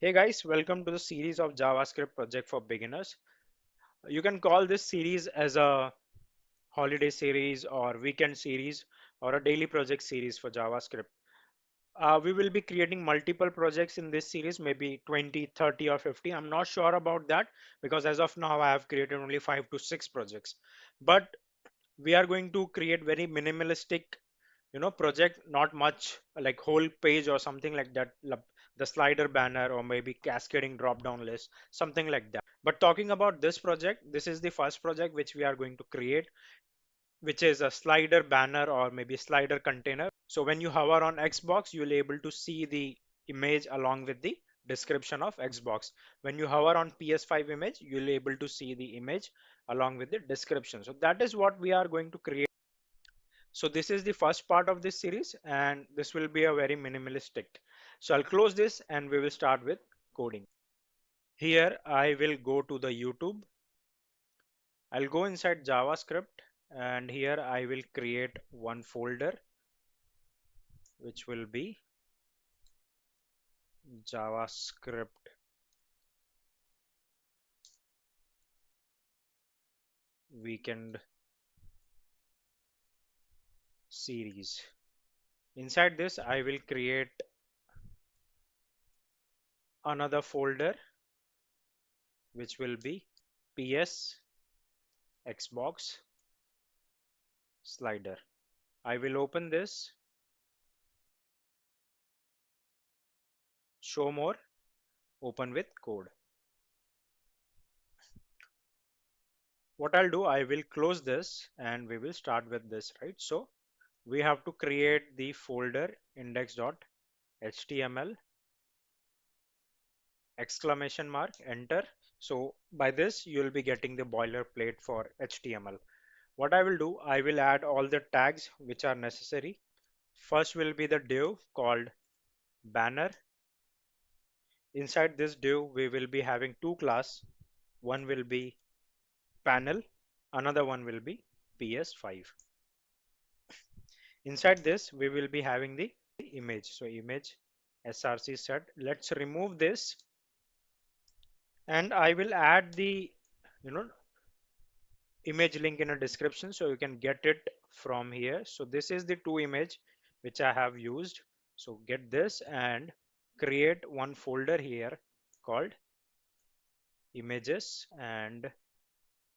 Hey guys, welcome to the series of JavaScript project for beginners. You can call this series as a holiday series or weekend series or a daily project series for JavaScript. We will be creating multiple projects in this series, maybe 20, 30 or 50. I'm not sure about that because as of now I have created only 5 to 6 projects. But we are going to create very minimalistic project, not much like whole page or something like that, the slider banner or maybe cascading drop down list, something like that. But talking about this project, this is the first project which we are going to create, which is a slider banner or maybe slider container. So when you hover on Xbox, you'll able to see the image along with the description of Xbox. When you hover on PS5 image, you'll able to see the image along with the description. So that is what we are going to create. So this is the first part of this series and this will be a very minimalistic. So I'll close this and we will start with coding. Here I will go to the YouTube. I'll go inside JavaScript and here I will create one folder which will be JavaScript weekend series. Inside this I will create another folder which will be PS Xbox slider. I will open this, show more, open with code. What I'll do, I will close this and we will start with this, right? So we have to create the folder index.html exclamation mark enter. So by this you will be getting the boilerplate for HTML. What I will do, I will add all the tags which are necessary. First will be the div called banner. Inside this div we will be having two class. One will be panel, another one will be PS5. Inside this we will be having the image. So image src set. Let's remove this and I will add the you know image link in a description so you can get it from here. So this is the two image which I have used. So get this and create one folder here called images and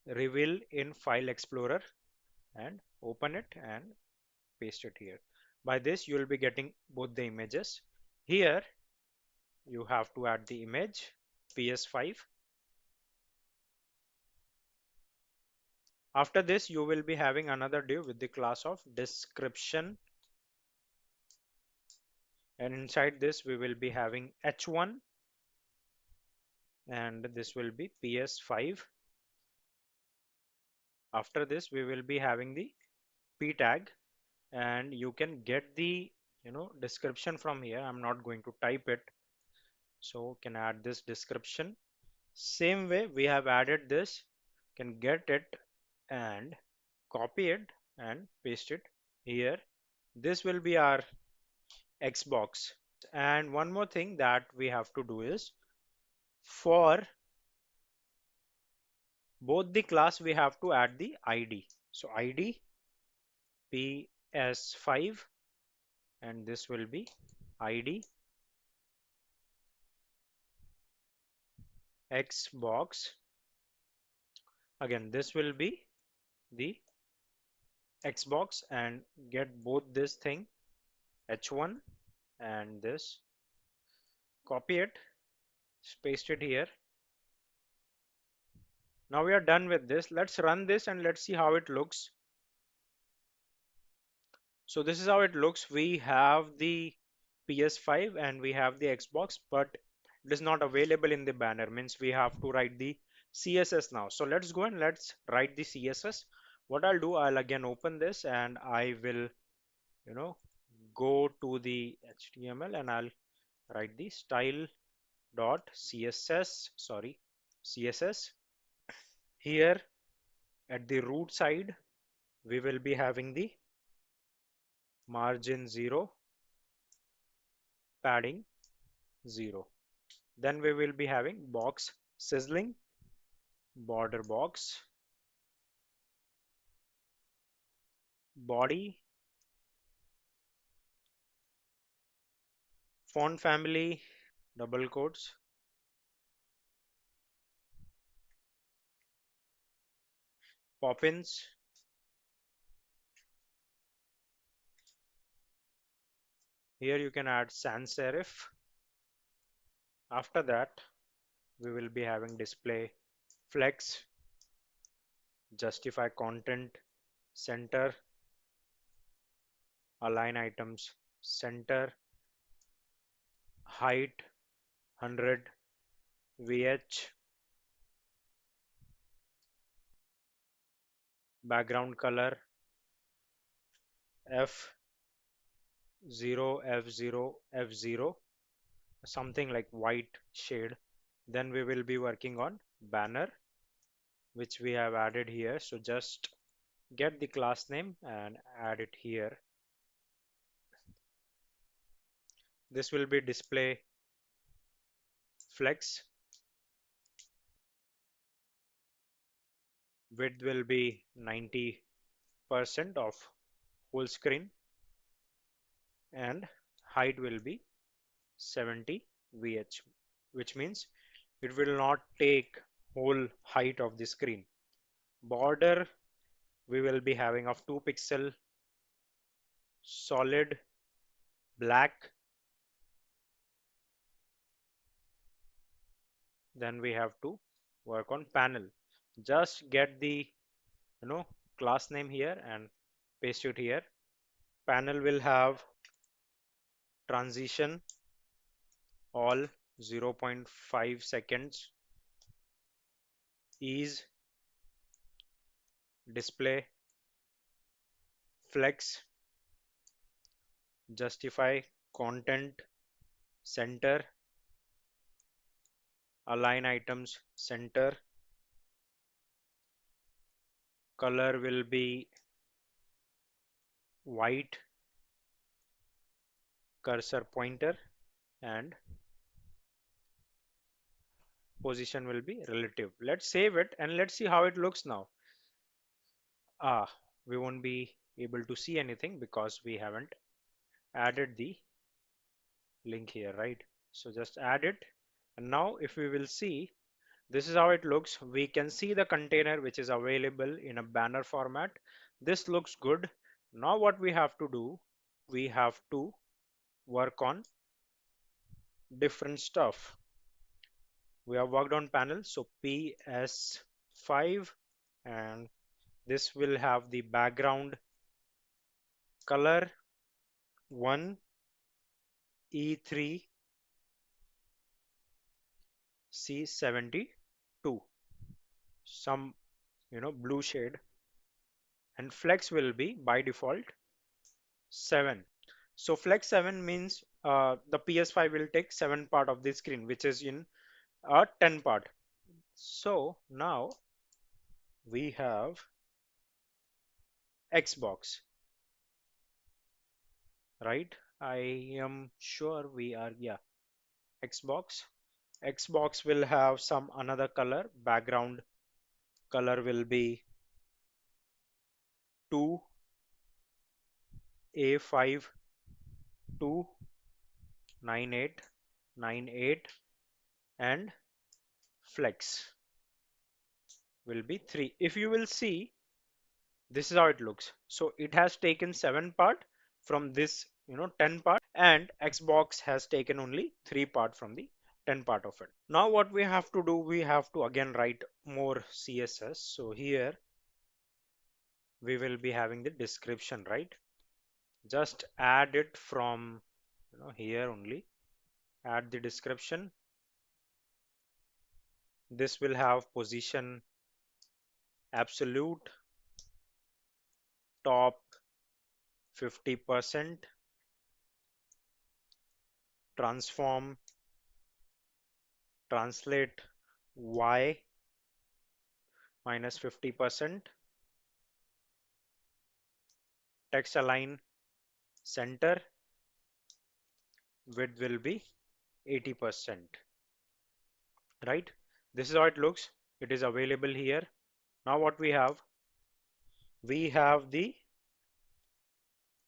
reveal in file explorer and open it and paste it here. By this you will be getting both the images. Here you have to add the image PS5. After this you will be having another div with the class of description and inside this we will be having h1 and this will be PS5. After this we will be having the p tag and you can get the description from here. I'm not going to type it, so can add this description. Same way we have added this, can get it and copy it and paste it here. This will be our Xbox. And one more thing that we have to do is for both the class we have to add the ID. So ID PS5 and this will be ID Xbox. Again this will be the Xbox and get both this thing h1 and this, copy it, paste it here. Now we are done with this. Let's run this and let's see how it looks. So this is how it looks. We have the PS5 and we have the Xbox, but it is not available in the banner, means we have to write the CSS now. So let's go and let's write the CSS. What I'll do, I'll again open this and I will, go to the HTML and I'll write the style dot CSS, sorry, CSS. Here at the root side, we will be having the margin 0, padding 0. Then we will be having box sizzling, border box, body, font family, double quotes, poppins. Here you can add sans serif. After that, we will be having display flex, justify content, center, align items, center, height 100, VH, background color F0, F0, F0, something like white shade. Then we will be working on banner, which we have added here. So just get the class name and add it here. This will be display flex. Width will be 90% of whole screen and height will be 70 VH, which means it will not take whole height of the screen. Border we will be having of 2 pixel, solid black. Then we have to work on panel. Just get the class name here and paste it here. Panel will have transition all 0.5 seconds, ease, display flex, justify content, center, align items center, color will be white, cursor pointer, and position will be relative. Let's save it and let's see how it looks now. We won't be able to see anything because we haven't added the link here, right? So just add it. And now if we will see, this is how it looks. We can see the container which is available in a banner format. This looks good. Now what we have to do, we have to work on different stuff. We have worked on panel, so PS5, and this will have the background color 1 E3 C72, some blue shade, and flex will be by default 7. So flex 7 means the PS5 will take 7 part of the screen, which is in a 10 part. So now we have Xbox, right? I am sure we are, yeah, Xbox. Xbox will have some another color. Background color will be 2 A5 29898, and flex will be 3. If you will see, this is how it looks. So it has taken 7 part from this 10 part, and Xbox has taken only 3 part from the 10 part of it. Now what we have to do, we have to again write more CSS. So here we will be having the description, right? Just add it from here only. Add the description. This will have position absolute, top 50%, transform, translate y minus 50%, text align center, width will be 80%. right? This is how it looks. It is available here. Now what we have the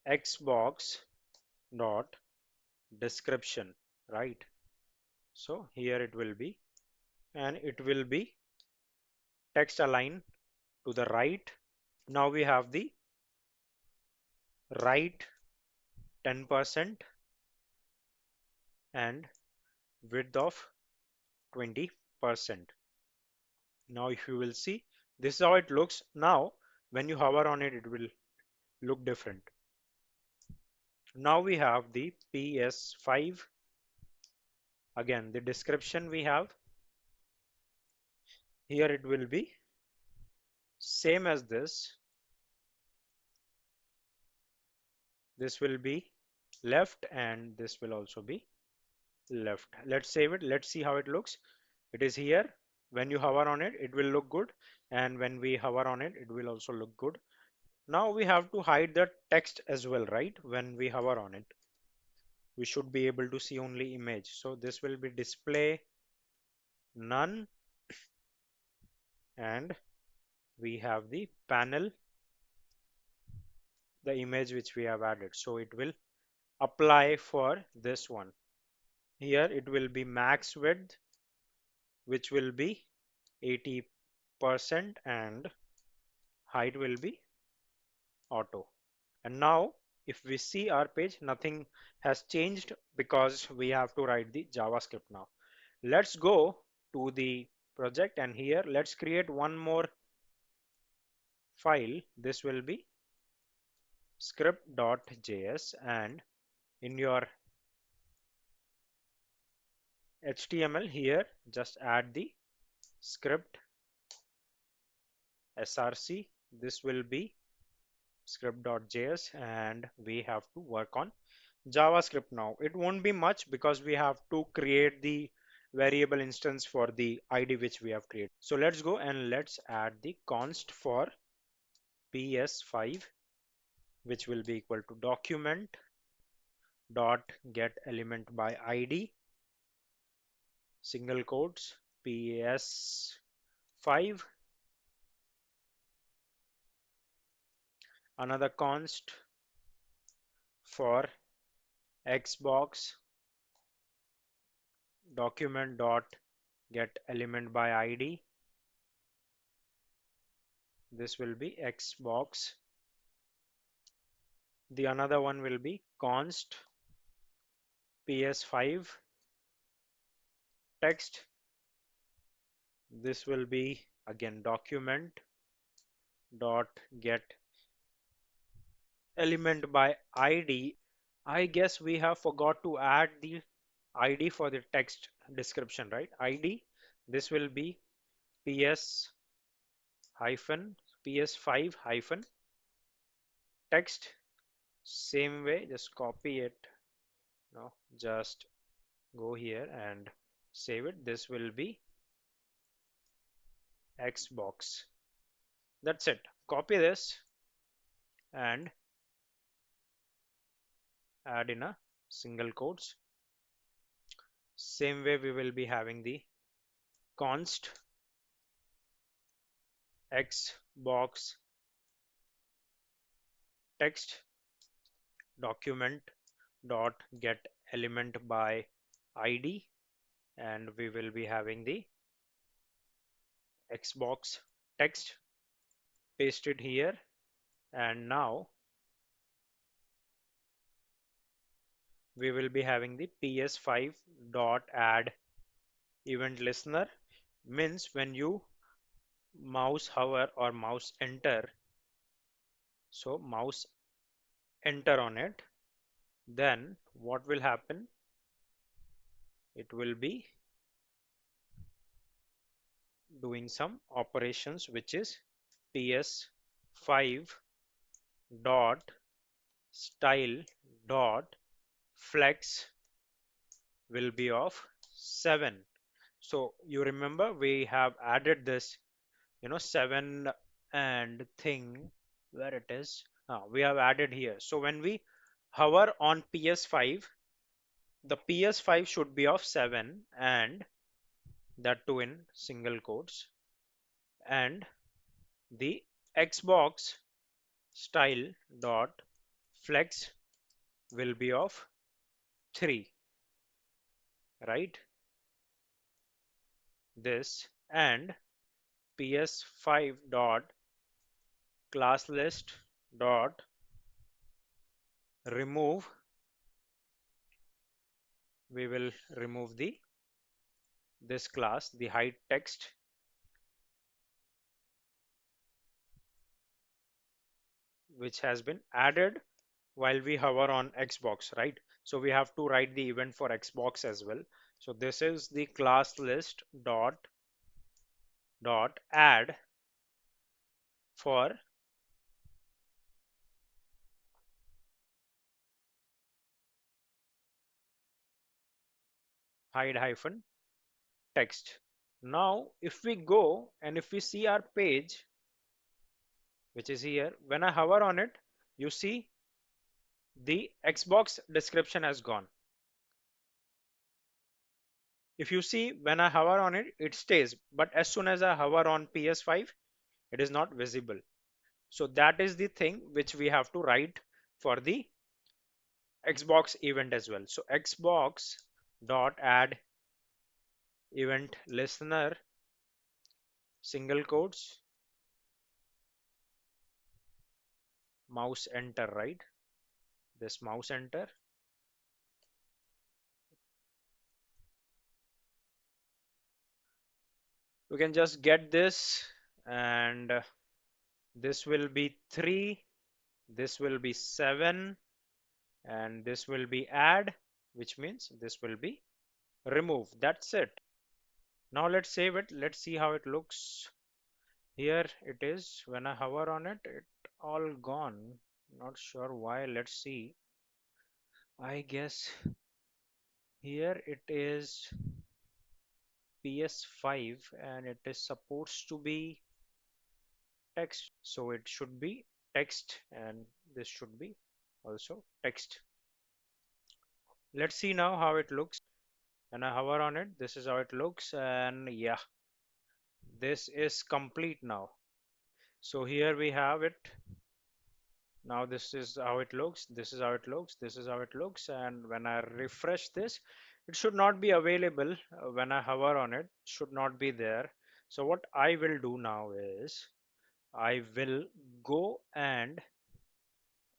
Xbox dot description, right? So here it will be, and it will be text align to the right. Now we have the right 10% and width of 20%. Now if you will see, this is how it looks. Now when you hover on it, it will look different. Now we have the PS5. Again, the description we have here, it will be same as this. This will be left and this will also be left. Let's save it. Let's see how it looks. It is here. When you hover on it, it will look good. And when we hover on it, it will also look good. Now we have to hide the text as well, right? When we hover on it, we should be able to see only image. So this will be display none, and we have the panel, the image which we have added. So it will apply for this one. Here it will be max width, which will be 80%, and height will be auto. And now if we see our page, nothing has changed because we have to write the JavaScript now. Let's go to the project, and here let's create one more file. This will be script.js, and in your HTML here, just add the script src. This will be script.js, and we have to work on JavaScript now. It won't be much because we have to create the variable instance for the ID which we have created. So let's go and let's add the const for PS5, which will be equal to document dot get element by ID, single quotes, PS5, another const for Xbox, document dot get element by ID. This will be Xbox. The another one will be const PS5 text. This will be again document dot get element by ID. I guess we have forgot to add the ID for the text description, right? ID. This will be PS hyphen PS5 hyphen text. Same way, just copy it. No, just go here and save it. This will be Xbox. That's it. Copy this and add in a single quotes. Same way we will be having the const Xbox text document dot get element by ID, and we will be having the Xbox text pasted here. And now we will be having the PS5 dot add event listener, means when you mouse hover or mouse enter, so mouse enter on it, then what will happen, it will be doing some operations, which is PS5 dot style dot flex will be of 7. So you remember we have added this, 7 and thing, where it is, we have added here. So when we hover on PS5, the PS5 should be of 7, and that too in single quotes, and the Xbox style dot flex will be of 3, right? This, and PS5 dot class list dot remove, we will remove the this class, the height text, which has been added while we hover on Xbox, right? So we have to write the event for Xbox as well. So this is the class list dot add for hide hyphen text. Now if we go and if we see our page, which is here, when I hover on it, you see the Xbox description has gone. If you see, when I hover on it, it stays, but as soon as I hover on PS5, it is not visible. So that is the thing which we have to write for the Xbox event as well. So Xbox dot add event listener single quotes, mouse enter, right? This mouse enter. You can just get this, and this will be 3, this will be 7, and this will be add, which means this will be remove. That's it. Now let's save it. Let's see how it looks. Here it is. When I hover on it, it all gone. Not sure why. Let's see. I guess here it is PS5 and it is supposed to be text. So it should be text and this should be also text. Let's see now how it looks. When I hover on it, this is how it looks, and yeah, this is complete now. So here we have it. Now this is how it looks, this is how it looks, this is how it looks, and when I refresh this, it should not be available. When I hover on it, should not be there. So what I will do now is I will go, and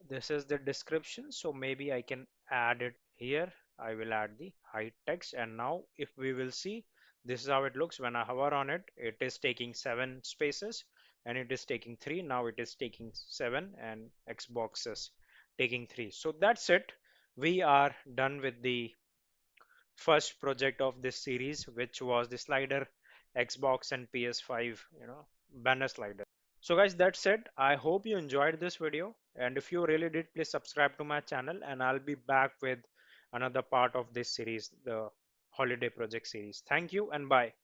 this is the description, so maybe I can add it here. I will add the height text, and now if we will see, this is how it looks. When I hover on it, it is taking 7 spaces and it is taking 3. Now it is taking 7 and Xbox is taking 3. So that's it. We are done with the first project of this series, which was the slider Xbox and PS5, banner slider. So guys, that's it. I hope you enjoyed this video, and if you really did, please subscribe to my channel, and I'll be back with another part of this series, the holiday project series. Thank you and bye.